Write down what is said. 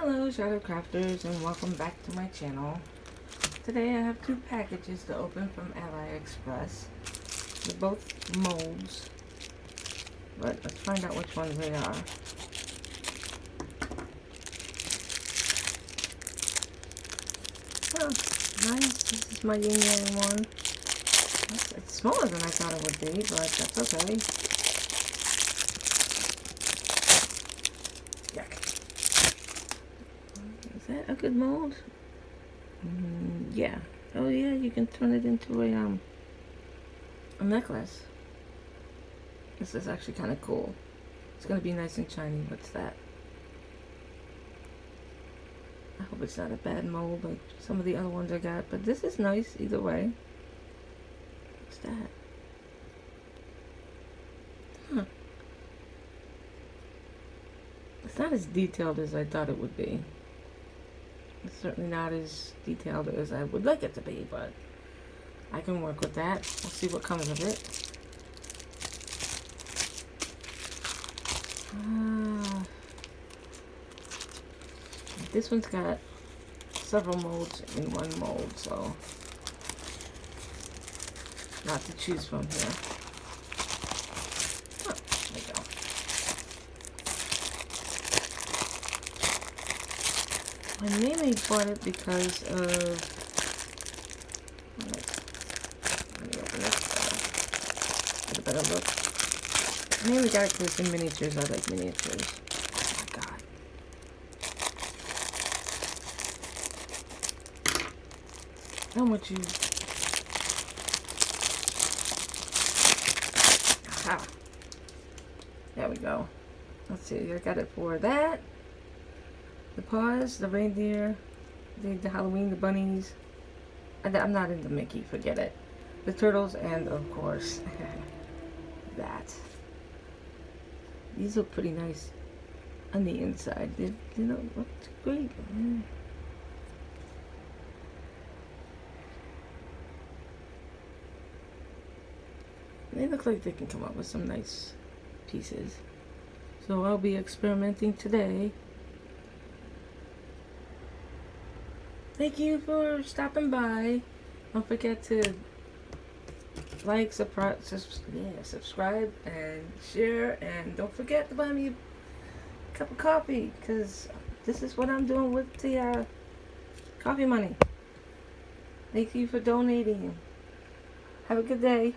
Hello Shadow Crafters and welcome back to my channel. Today I have two packages to open from AliExpress. They're both molds, but let's find out which ones they are. Oh, nice. This is my yin yang one. It's smaller than I thought it would be, but that's okay. Yuck. Is that a good mold? Yeah. Oh yeah, you can turn it into a necklace. This is actually kind of cool. It's gonna be nice and shiny. What's that? I hope it's not a bad mold like some of the other ones I got, but this is nice either way. What's that? Huh. It's not as detailed as I thought it would be. It's certainly not as detailed as I would like it to be, but I can work with that. We'll see what comes of it. This one's got several molds in one mold, so not to choose from here. Oh, there we go. I mainly bought it because of, let me open it, get a better look. I mainly got it because it's in miniatures. I like miniatures. Oh my god. How much you? Aha. There we go. Let's see. I got it for that. The paws, the reindeer, the Halloween, the bunnies. I'm not into Mickey, forget it. The turtles, and of course, that. These look pretty nice on the inside. They don't look too great. They look like they can come up with some nice pieces. So I'll be experimenting today. Thank you for stopping by. Don't forget to like, subscribe, and share. And don't forget to buy me a cup of coffee, because this is what I'm doing with the coffee money. Thank you for donating. Have a good day.